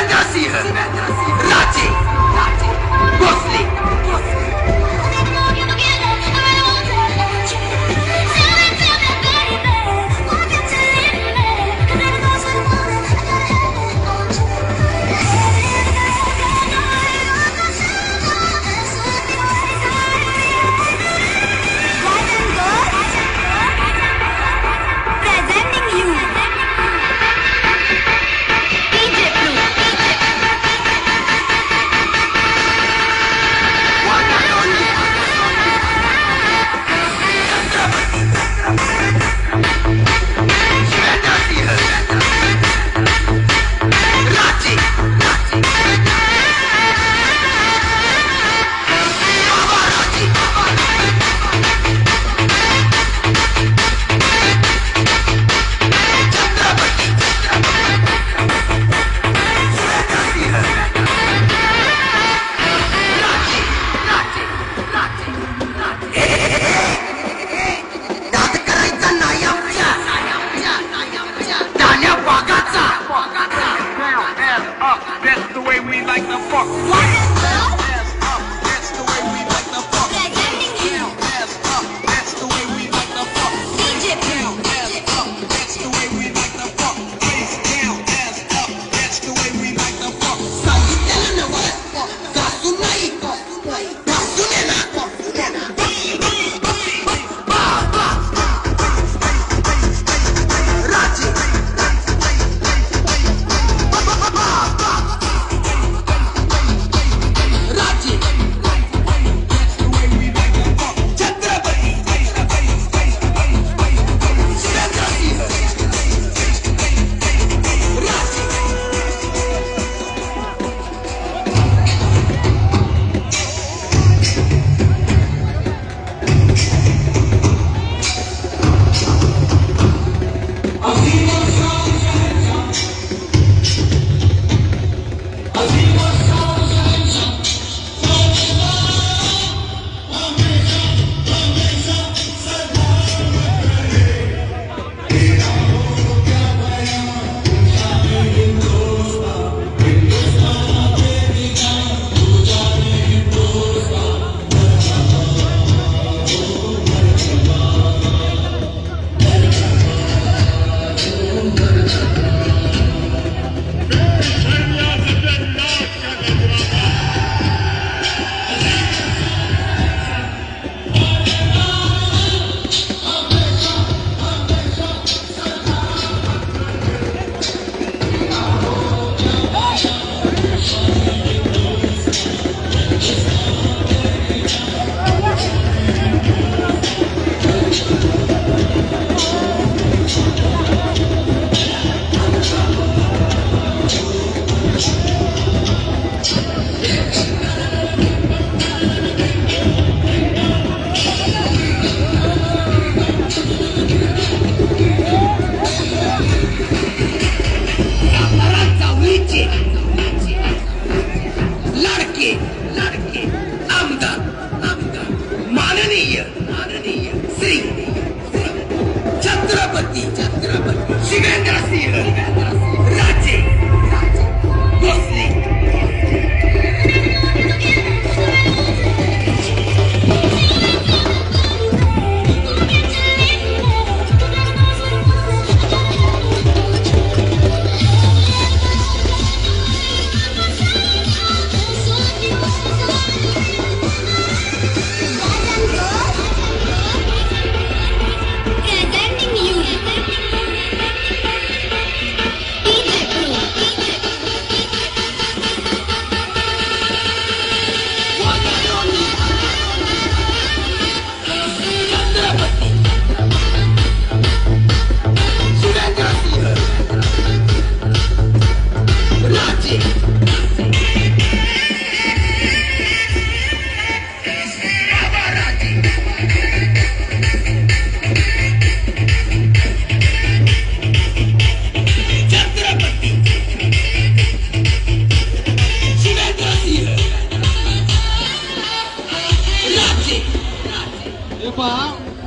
शिवेंद्र सिंह राजे भोसले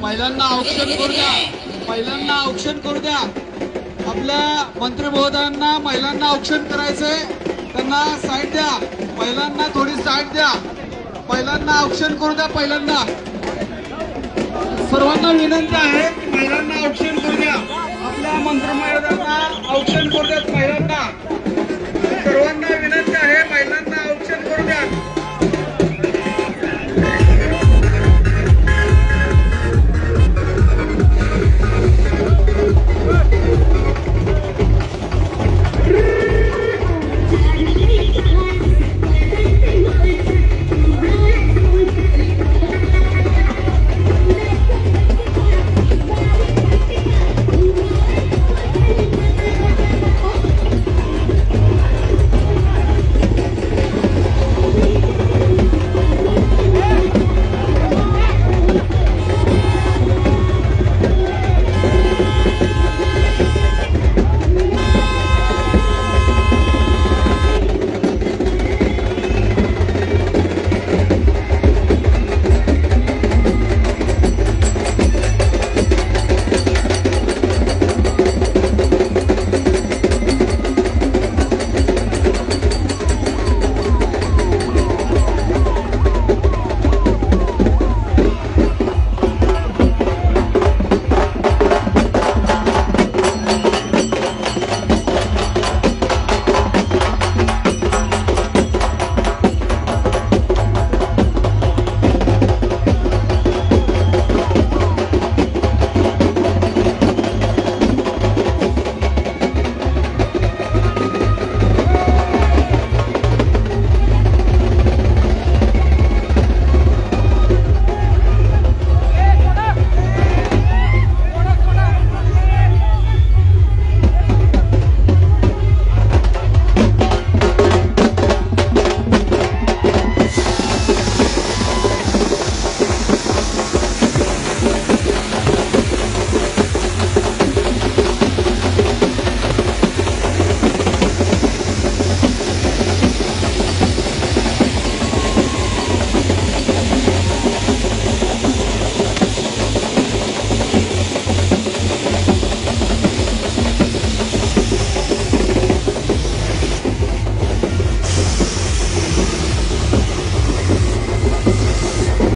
महिलांना औक्षण करू द्या, महिलांना औक्षण करू द्या. आपल्या मंत्री महोदयांना महिलांना औक्षण करायचंय. त्यांना साईड द्या. पहिल्यांदा थोडी साईड द्या. पहिल्यांदा औक्षण करू द्या. पहिल्यांदा सर्वांना विनंती आहे की महिलांना औक्षण करू द्या. आपल्या मंत्रिमंडळांना औक्षण करू द्या. पहिल्यांदा सर्वांना विनंती आहे महिलांना औक्षण करू द्या.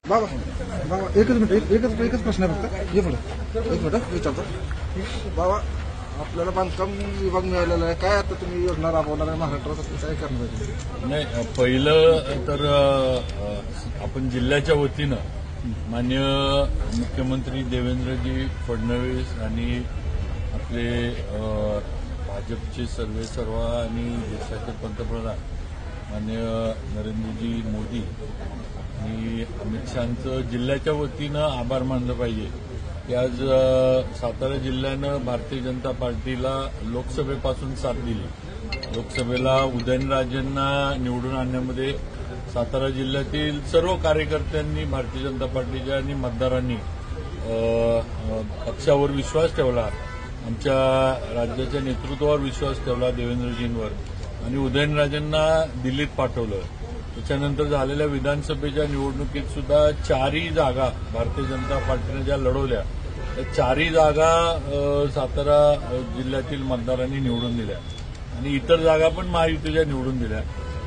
बाबा बाबा एकच मिनिट एकच प्रश्न आहे फक्त. ये पुढे एक मिनिट विचारतो. बाबा आपल्याला बांधकाम विभाग मिळालेला आहे. काय आता तुम्ही योजना राबवणार आहे महाराष्ट्रात? काय करणार आहे? नाही, पहिलं तर आपण जिल्ह्याच्या वतीनं माननीय मुख्यमंत्री देवेंद्रजी फडणवीस आणि आपले भाजपचे सर्व आणि देशाचे पंतप्रधान माननीय नरेंद्रजी मोदी आणि अमित शहांचं जिल्ह्याच्या वतीनं आभार मानलं पाहिजे की आज सातारा जिल्ह्यानं भारतीय जनता पार्टीला लोकसभेपासून साथ दिली. लोकसभेला उदयनराजेंना निवडून आणण्यामध्ये सातारा जिल्ह्यातील सर्व कार्यकर्त्यांनी भारतीय जनता पार्टीच्या आणि मतदारांनी पक्षावर विश्वास ठेवला. आमच्या राज्याच्या नेतृत्वावर विश्वास ठेवला देवेंद्रजींवर आणि उदयनराजेंना दिल्लीत पाठवलं. त्याच्यानंतर झालेल्या विधानसभेच्या निवडणुकीत सुद्धा 4ही जागा भारतीय जनता पार्टीने ज्या लढवल्या त्या 4ही जागा सातारा जिल्ह्यातील मतदारांनी निवडून दिल्या आणि इतर जागा पण महायुतीच्या निवडून दिल्या.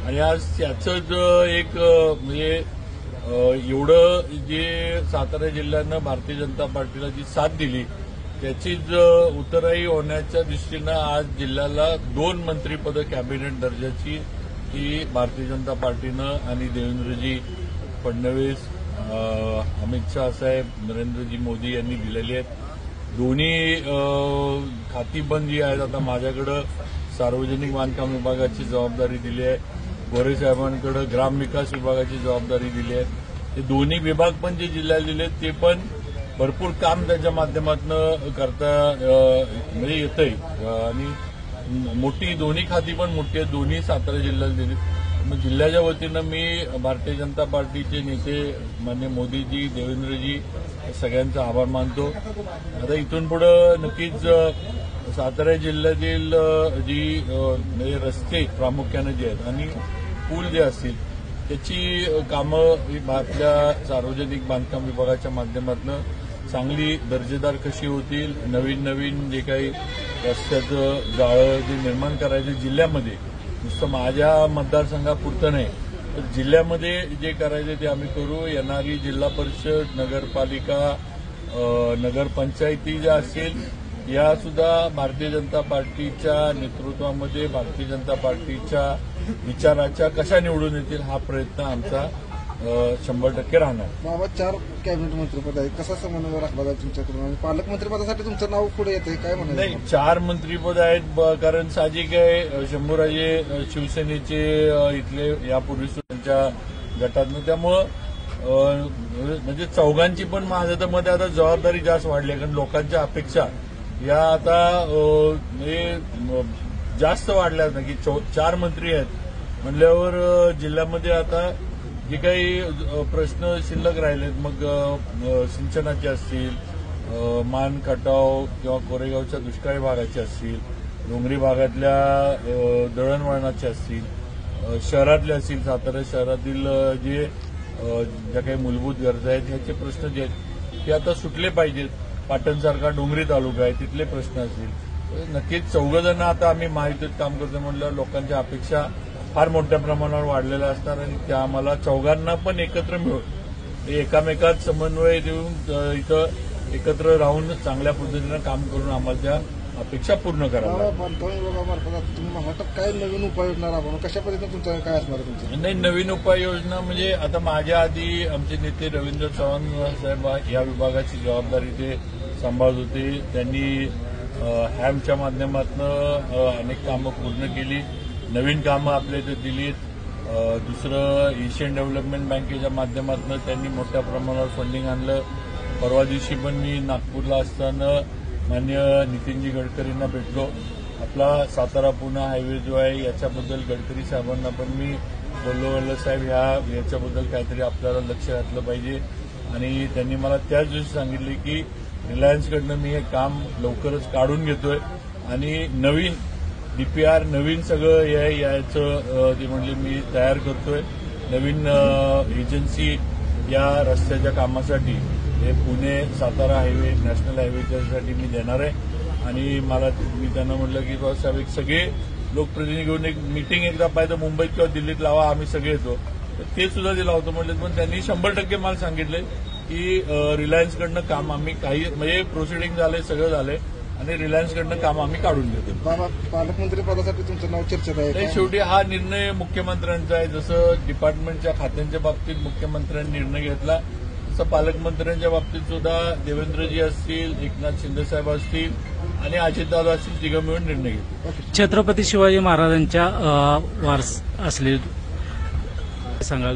आणि आज त्याचंच एक म्हणजे एवढं जे सातारा जिल्ह्यानं भारतीय जनता पार्टीला जी साथ दिली त्याचीच उतराई होण्याच्या दृष्टीनं आज जिल्ह्याला 2 मंत्रिपदं कॅबिनेट दर्जाची ही भारतीय जनता पार्टीनं आणि देवेंद्रजी फडणवीस, अमित शाह साहेब, नरेंद्रजी मोदी यांनी दिलेली आहेत. दोन्ही खाती पण जी आहेत आता माझ्याकडं सार्वजनिक बांधकाम विभागाची जबाबदारी दिली आहे, गोरे साहेबांकडे ग्रामविकास विभागाची जबाबदारी दिली आहे. हे दोन्ही विभाग पण जे जिल्ह्याला दिले ते पण भरपूर काम त्याच्या माध्यमातून करता म्हणजे येतंय आणि मोठी दोन्ही खाती पण मोठी आहेत. दोन्ही सातारा जिल्ह्याला दिली. मग जिल्ह्याच्या वतीनं मी भारतीय जनता पार्टीचे नेते माननीय मोदीजी, देवेंद्रजी सगळ्यांचा आभार मानतो. आता इथून पुढे नक्कीच सातारा जिल्ह्यातील जी म्हणजे रस्ते प्रामुख्याने जे आहेत आणि पूल जे असतील त्याची कामं आपल्या सार्वजनिक बांधकाम विभागाच्या माध्यमातून चांगली दर्जेदार कशी होतील, नवीन नवीन जे काही रस्त्याचं जाळं जे निर्माण करायचं जिल्ह्यामध्ये नुसतं माझ्या मतदारसंघापुरतं नाही, तर जिल्ह्यामध्ये जे करायचे ते आम्ही करू. येणारी जिल्हा परिषद, नगरपालिका, नगरपंचायती ज्या असतील या सुद्धा भारतीय जनता पार्टीच्या नेतृत्वामध्ये, भारतीय जनता पार्टीच्या विचाराच्या कशा निवडून येतील हा प्रयत्न आमचा 100% राहणार. बाबा 4 कॅबिनेट मंत्रीपद आहे, कसा समन्वय राखला जाईल तुमच्याकडून आणि पालकमंत्रीपदासाठी तुमचं नाव पुढे येते काय नाही, म्हणायचं? 4 मंत्रीपद आहेत कारण साहजिक आहे शंभूराजे शिवसेनेचे इथले यापूर्वी त्यांच्या गटातनं, त्यामुळं म्हणजे चौघांची पण माझं तर मध्ये आता जबाबदारी जास्त वाढली आहे कारण लोकांच्या अपेक्षा या आता जास्त वाढल्या ना की 4 मंत्री आहेत म्हणल्यावर जिल्ह्यामध्ये आता जे काही प्रश्न शिल्लक राहिलेत मग सिंचनाचे असतील, मान खटाव किंवा कोरेगावच्या दुष्काळी भागाचे असतील, डोंगरी भागातल्या दळणवळणाचे असतील, शहरातले असतील, सातारा शहरातील जे ज्या काही मूलभूत गरजा आहेत ह्याचे प्रश्न जे आहेत ते आता सुटले पाहिजेत. पाटणसारखा डोंगरी तालुका आहे तिथले प्रश्न असतील. नक्कीच 4 जण आता आम्ही महायुतीत काम करतो म्हणल्यावर लोकांच्या अपेक्षा फार मोठ्या प्रमाणावर वाढलेल्या असणार आणि त्या आम्हाला 4घांना पण एकत्र मिळून एकामेकात समन्वय देऊन इथं एकत्र राहून चांगल्या पद्धतीनं काम करून आम्हाला त्या अपेक्षा पूर्ण कराव्या. बांधकाम विभागामार्फत तुम्ही महाराष्ट्रात काय नवीन उपाययोजना राबवणार, कशा पद्धतीने तुमचं काय असणार आहे तुमचं? नाही, नवीन उपाययोजना म्हणजे आता माझ्या आधी आमचे नेते रवींद्र चव्हाण साहेब या विभागाची जबाबदारी ते सांभाळत होते. त्यांनी हॅमच्या माध्यमातून अनेक कामं पूर्ण केली, नवीन कामं आपल्या इथे दिलीत. दुसरं एशियन डेव्हलपमेंट बँकेच्या माध्यमातून त्यांनी मोठ्या प्रमाणावर फंडिंग आणलं. परवा दिवशी पण मी नागपूरला असताना माननीय नितीनजी गडकरींना भेटलो. आपला सातारा पुणे हायवे जो आहे याच्याबद्दल गडकरी साहेबांना पण मी बोललो, साहेब याच्याबद्दल काहीतरी आपल्याला लक्ष घातलं पाहिजे आणि त्यांनी मला त्याच दिवशी सांगितले की रिलायन्सकडनं मी हे काम लवकरच काढून घेतोय आणि नवीन डीपीआर नवीन सगळं याचं ते म्हणले मी तयार करतोय. नवीन एजन्सी या रस्त्याच्या कामासाठी हे पुणे सातारा हायवे नॅशनल हायवेच्यासाठी मी देणार आहे आणि मी त्यांना म्हटलं की साहेब एक सगळे लोकप्रतिनिधी घेऊन एक मीटिंग एकदा पाहिजे मुंबईत किंवा दिल्लीत लावा, आम्ही सगळे येतो. तर ते सुद्धा ते लावतो म्हटलं. पण त्यांनी 100% मला सांगितले की रिलायन्सकडनं काम आम्ही काही म्हणजे प्रोसिडिंग झाले, सगळं झालंय आणि रिलायन्सकडनं काम आम्ही काढून घेतो. बाबा पालकमंत्री पदासाठी तुमचं नाव चर्चेत आहे. शेवटी हा निर्णय मुख्यमंत्र्यांचा आहे. जसं डिपार्टमेंटच्या खात्यांच्या बाबतीत मुख्यमंत्र्यांनी निर्णय घेतला तसं पालकमंत्र्यांच्या बाबतीत सुद्धा देवेंद्रजी असतील, एकनाथ शिंदेसाहेब असतील आणि अजितदादा असतील, तिघं मिळून निर्णय घेतले. छत्रपती शिवाजी महाराजांच्या वारस असले सांगा.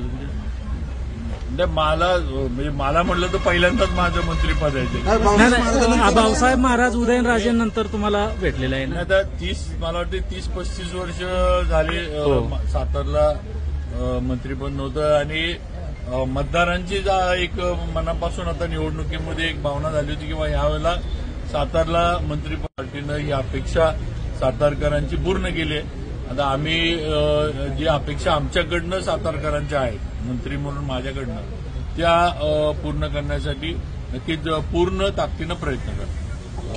मला म्हटलं तर पहिल्यांदाच माझं मंत्रीपद आहे ते. भाऊसाहेब महाराज उदयनराजेंनंतर तुम्हाला भेटलेलं आहे ना? आता मला वाटते 30-35 वर्ष झाली सातारला मंत्रीपद नव्हतं आणि मतदारांची एक मनापासून आता निवडणुकीमध्ये एक भावना झाली होती किंवा यावेळेला सातारला मंत्रीपद पार्टीनं ही अपेक्षा सातारकरांची पूर्ण केली. आता आम्ही जी अपेक्षा आमच्याकडनं सातारकरांच्या आहेत मंत्री म्हणून माझ्याकडनं त्या पूर्ण करण्यासाठी नक्कीच पूर्ण ताकदीनं प्रयत्न करतो.